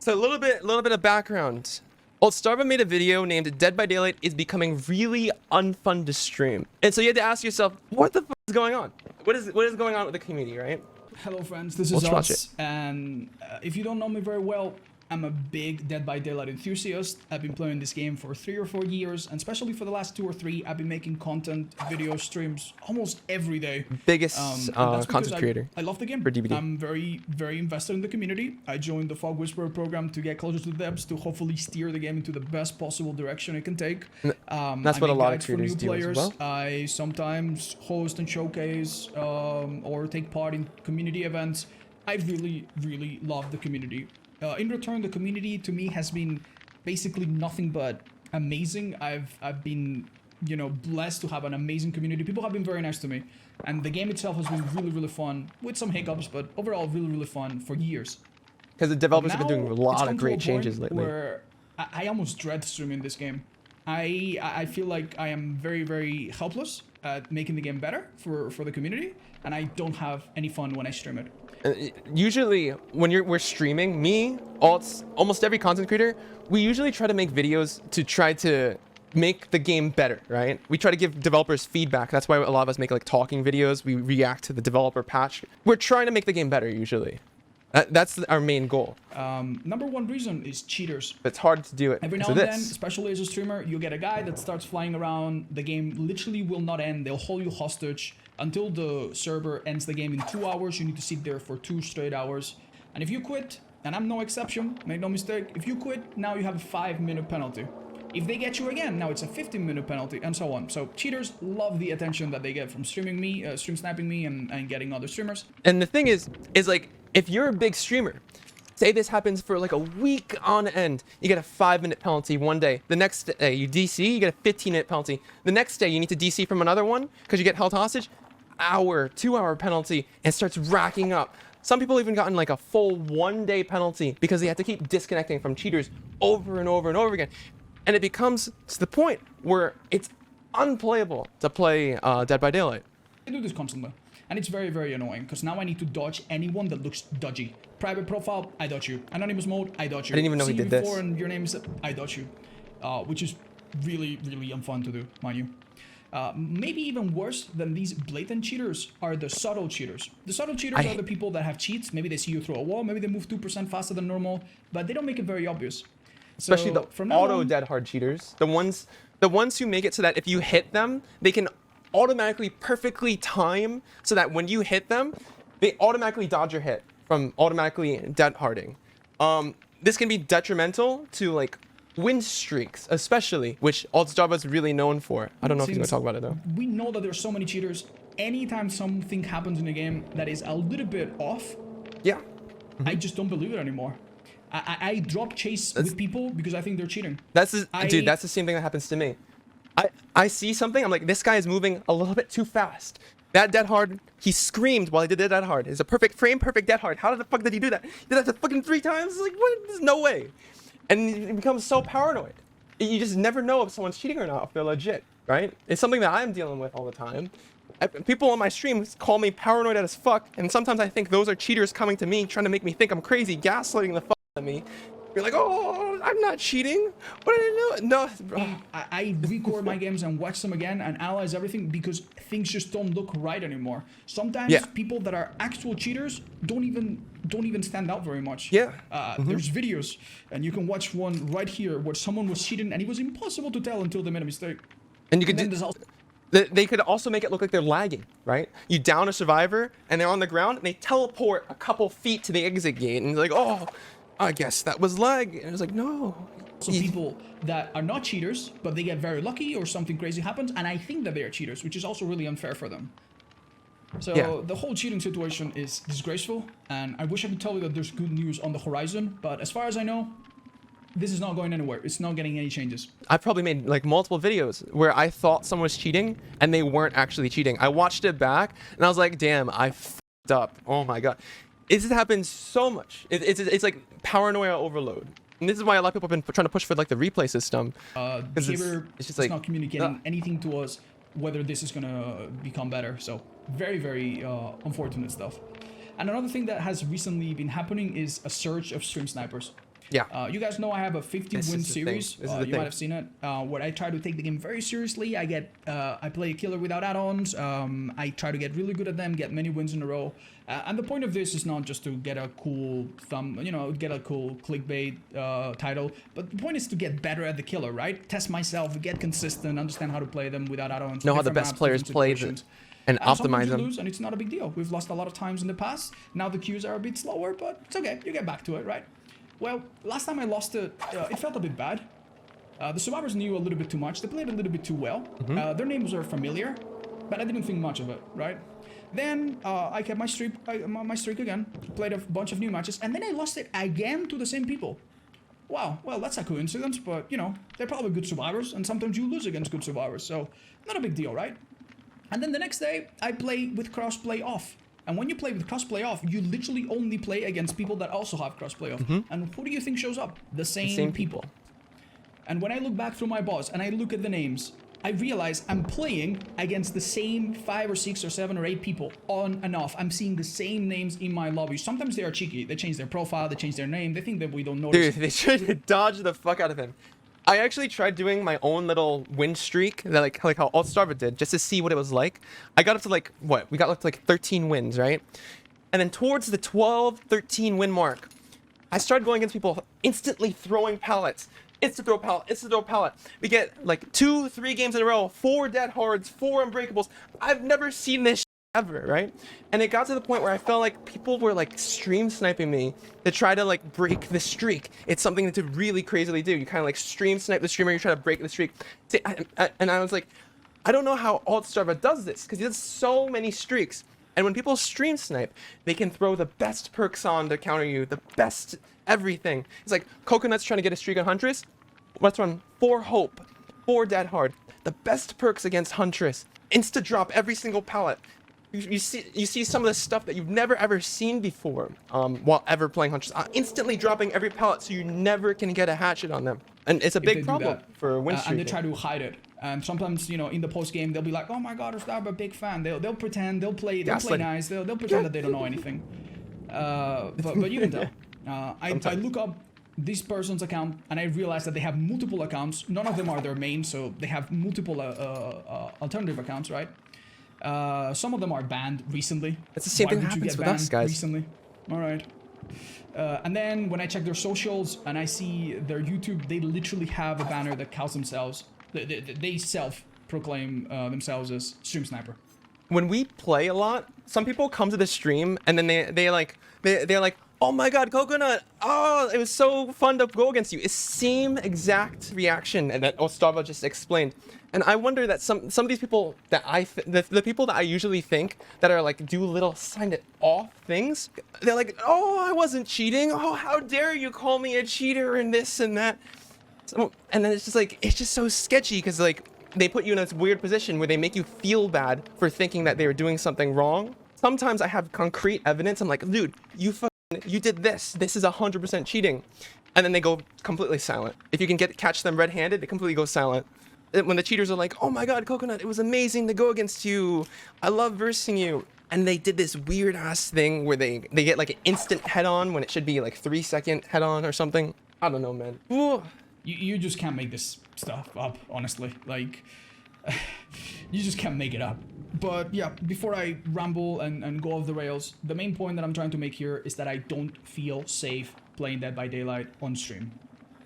So a little bit of background. Old Starva made a video named Dead by Daylight is becoming really unfun to stream. And so you had to ask yourself, what the fuck is going on? What is going on with the community, right? Hello friends, this is us, and if you don't know me very well, I'm a big Dead by Daylight enthusiast. I've been playing this game for 3 or 4 years, and especially for the last 2 or 3, I've been making content, video streams almost every day. Biggest content creator. I love the game. For DBD. I'm very invested in the community. I joined the Fog Whisperer program to get closer to the devs to hopefully steer the game into the best possible direction it can take. That's what a lot of creators do as well. I sometimes host and showcase or take part in community events. I really love the community. In return, the community to me has been basically nothing but amazing. I've been, you know, blessed to have an amazing community. People have been very nice to me, and the game itself has been really fun with some hiccups, but overall really fun for years. Because the developers have been doing a lot of great changes lately. Where I almost dread streaming this game. I feel like I am very helpless at making the game better for the community, and I don't have any fun when I stream it. Usually when we're streaming, almost every content creator, we usually try to make videos to try to make the game better, right? We try to give developers feedback. That's why a lot of us make like talking videos. We react to the developer patch. We're trying to make the game better usually. That's our main goal. Number one reason is cheaters. It's hard to do it. Every now and then, especially as a streamer, you get a guy that starts flying around. The game literally will not end. They'll hold you hostage until the server ends the game in 2 hours. You need to sit there for 2 straight hours. And if you quit, and I'm no exception, make no mistake, if you quit, now you have a 5-minute penalty. If they get you again, now it's a 15-minute penalty, and so on. So cheaters love the attention that they get from streaming me, stream sniping me, and getting other streamers. And the thing is like, if you're a big streamer, say this happens for like a week on end, you get a 5-minute penalty one day. The next day you DC, you get a 15-minute penalty. The next day you need to DC from another one because you get held hostage. 2-hour penalty, and starts racking up. Some people even gotten like a full 1-day penalty because they had to keep disconnecting from cheaters over and over and over again. And it becomes to the point where it's unplayable to play Dead by Daylight. I do this constantly, and it's very annoying because now I need to dodge anyone that looks dodgy. Private profile, I dodge you. Anonymous mode, I dodge you. I didn't even know he did this. And your name is, I dodge you, which is really unfun to do, mind you. Maybe even worse than these blatant cheaters are the subtle cheaters. The subtle cheaters are the people that have cheats. Maybe they see you through a wall, maybe they move 2% faster than normal, but they don't make it very obvious. Especially the auto dead hard cheaters. The ones who make it so that if you hit them, they can automatically perfectly time so that when you hit them, they automatically dodge your hit from automatically dead harding. This can be detrimental to like win streaks, especially, which Alt-Java is really known for. I don't know if he's going to talk about it though. We know that there's so many cheaters. Anytime something happens in a game that is a little bit off, yeah, I just don't believe it anymore. I drop chase with people because I think they're cheating. Dude, that's the same thing that happens to me. I see something, I'm like, this guy is moving a little bit too fast. That dead hard, he screamed while he did that dead hard. It's a perfect dead hard. How the fuck did he do that? He did that fucking 3 times? Like, what? There's no way. And it becomes so paranoid. You just never know if someone's cheating or not, if they're legit, right? It's something that I'm dealing with all the time. People on my streams call me paranoid as fuck, and sometimes I think those are cheaters coming to me, trying to make me think I'm crazy, gaslighting the fuck out of me. You're like, oh, I'm not cheating. What did I do? No, bro. I record my games and watch them again and analyze everything because things just don't look right anymore. Sometimes people that are actual cheaters don't even stand out very much. Yeah. There's videos, and you can watch one right here where someone was cheating and it was impossible to tell until they made a mistake. And you could they could also make it look like they're lagging, right? You down a survivor and they're on the ground and they teleport a couple feet to the exit gate and you're like, oh, I guess that was lag. And it's like, no. So people that are not cheaters, but they get very lucky or something crazy happens, and I think that they are cheaters, which is also really unfair for them. So the whole cheating situation is disgraceful, and I wish I could tell you that there's good news on the horizon, but as far as I know, this is not going anywhere. It's not getting any changes. I've probably made like multiple videos where I thought someone was cheating and they weren't actually cheating. I watched it back and I was like, damn, I fucked up. Oh my God. This happens so much. It's like paranoia overload. And this is why a lot of people have been trying to push for like the replay system. Behavior it's just like not communicating anything to us, whether this is gonna become better. So very unfortunate stuff. And another thing that has recently been happening is a surge of stream snipers. Yeah. You guys know I have a 50 This win is the thing. series. This is the You thing. might have seen it. Where I try to take the game very seriously. I play a killer without add-ons. I try to get really good at them, get many wins in a row. And the point of this is not just to get a cool get a cool clickbait title, but the point is to get better at the killer, right? Test myself, get consistent, understand how to play them without add-ons. Know how the different best maps, players different play situations. and Sometimes optimize you them. lose, and it's not a big deal. We've lost a lot of times in the past. Now the queues are a bit slower, but it's okay. You get back to it, right? Well, last time I lost it, it felt a bit bad. The survivors knew a little bit too much. They played a little bit too well. Their names are familiar, but I didn't think much of it, right? Then I kept my streak again, played a bunch of new matches, and then I lost it again to the same people. Wow, well, that's a coincidence, but, they're probably good survivors, and sometimes you lose against good survivors, so not a big deal, right? And then the next day, I play with crossplay off. And when you play with crossplay off, you literally only play against people that also have crossplay off. And who do you think shows up? The same people. And when I look back through my boss and I look at the names, I realize I'm playing against the same 5 or 6 or 7 or 8 people on and off. I'm seeing the same names in my lobby. Sometimes they are cheeky. They change their profile, they change their name. They think that we don't notice. Dude, they tried to dodge the fuck out of him. I actually tried doing my own little win streak, that like how Altstarva did, just to see what it was like. I got up to like, what? We got up to like 13 wins, right? And then towards the 12, 13 win mark, I started going against people instantly throwing pallets. Insta throw pallet, insta throw pallet. We get like 2, 3 games in a row, 4 dead hards, 4 unbreakables. I've never seen this ever, right? And it got to the point where I felt like people were like stream sniping me to try to like break the streak. It's something to really crazily do. You kind of like stream snipe the streamer, you try to break the streak. See, and I was like, I don't know how Altstarva does this, because he does so many streaks. And when people stream snipe, they can throw the best perks on to counter you, the best everything. It's like Coconut's trying to get a streak on Huntress. Let's run 4 Hope, 4 Dead Hard. The best perks against Huntress. Insta drop every single pallet. You see some of the stuff that you've never ever seen before while ever playing Huntress. Instantly dropping every pallet so you never can get a hatchet on them. And it's a big problem for win streaking. And they try to hide it. And sometimes, in the post game, they'll be like, "Oh my God, I'm a big fan." They'll pretend, they'll play nice, they'll pretend that they don't know anything. But you can tell. I look up this person's account and I realize that they have multiple accounts. None of them are their main, so they have multiple alternative accounts, right? Some of them are banned recently. It's the same thing that happens with us, guys. Recently. All right. And then when I check their socials and I see their YouTube, they literally have a banner that calls themselves, they self-proclaim themselves as Stream Sniper. When we play a lot, some people come to the stream and then they're like, "Oh my God, Coconut! Oh, it was so fun to go against you." It's same exact reaction that Altstarva just explained. And I wonder that some of these people that the people that I usually think that are like do little sign it off things, they're like, "Oh, I wasn't cheating. Oh, how dare you call me a cheater and this and that." So, and then it's just so sketchy because like they put you in this weird position where they make you feel bad for thinking that they were doing something wrong. Sometimes I have concrete evidence. I'm like, "Dude, you did this. This is 100% cheating." And then they go completely silent. If you can catch them red-handed, they completely go silent. When the cheaters are like, "Oh my God, Coconut, it was amazing to go against you. I love versing you." And they did this weird ass thing where they get like an instant head on when it should be like 3-second head on or something. I don't know, man. Ooh. You just can't make this stuff up, honestly. Like, you just can't make it up. But yeah, before I ramble and go off the rails, the main point that I'm trying to make here is that I don't feel safe playing Dead by Daylight on stream.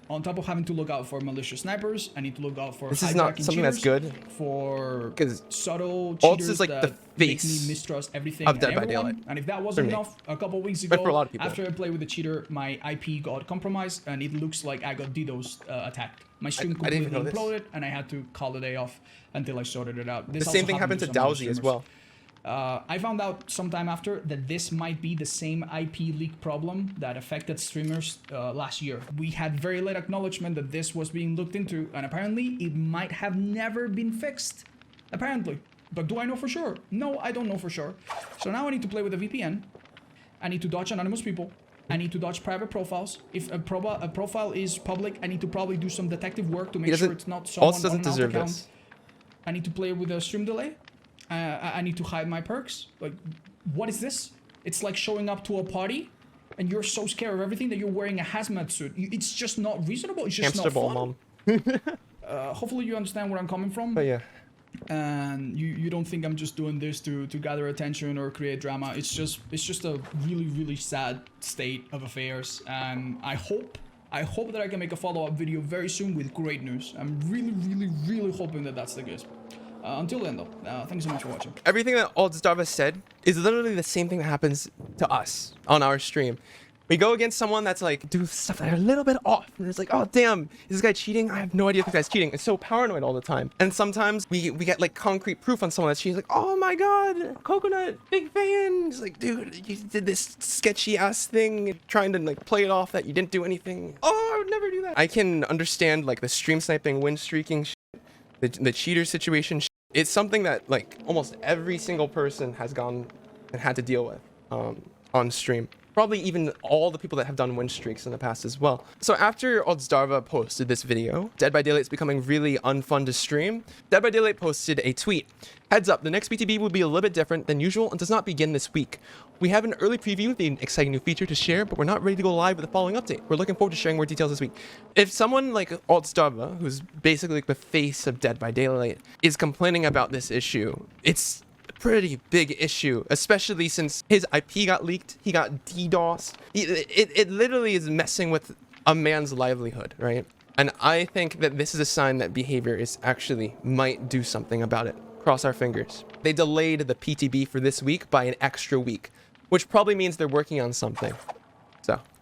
On top of having to look out for malicious snipers, I need to look out for this is not something that's good. For subtle Alts cheaters is like that the make face me mistrust everything of Dead and by everyone. Daylight. And if that wasn't enough, a couple weeks ago, But for a lot of people. after I played with the cheater, my IP got compromised and it looks like I got DDoS attacked. My stream completely imploded and I had to call the day off until I sorted it out. The same thing happened to Dowsy as well. I found out sometime after that this might be the same IP leak problem that affected streamers last year. We had very late acknowledgement that this was being looked into, and apparently it might have never been fixed. Apparently. But do I know for sure? No, I don't know for sure. So now I need to play with a VPN. I need to dodge anonymous people. I need to dodge private profiles. If a profile is public, I need to probably do some detective work to make sure it's not someone on an alt account. I need to play with a stream delay. I need to hide my perks. Like, what is this? It's like showing up to a party and you're so scared of everything that you're wearing a hazmat suit. It's just not reasonable. It's just Hamster not ball, fun. mom. Hopefully you understand where I'm coming from. But yeah. And you don't think I'm just doing this to gather attention or create drama. It's just a really sad state of affairs, and I hope that I can make a follow-up video very soon with great news. I'm really hoping that that's the case. Until then though, thanks so much for watching. Everything that Oldstarva said is literally the same thing that happens to us on our stream. We go against someone that's like, do stuff that are a little bit off. And it's like, oh, damn, is this guy cheating? I have no idea if this guy's cheating. It's so paranoid all the time. And sometimes we get like concrete proof on someone that's cheating. Like, oh my God, Coconut, big fan. It's like, dude, you did this sketchy ass thing, trying to like play it off that you didn't do anything. Oh, I would never do that. I can understand like the stream sniping, win streaking shit, the cheater situation shit. It's something that like almost every single person has gone and had to deal with on stream. Probably even all the people that have done win streaks in the past as well. So after Oldstarva posted this video, Dead by Daylight is becoming really unfun to stream. Dead by Daylight posted a tweet. Heads up, the next BTB will be a little bit different than usual and does not begin this week. We have an early preview of the exciting new feature to share, but we're not ready to go live with the following update. We're looking forward to sharing more details this week. If someone like Oldstarva, who's basically like the face of Dead by Daylight, is complaining about this issue, it's pretty big issue, especially since his IP got leaked, he got DDoSed. It literally is messing with a man's livelihood, right? And I think that this is a sign that behavior is actually might do something about it. Cross our fingers. They delayed the PTB for this week by an extra week, which probably means they're working on something. So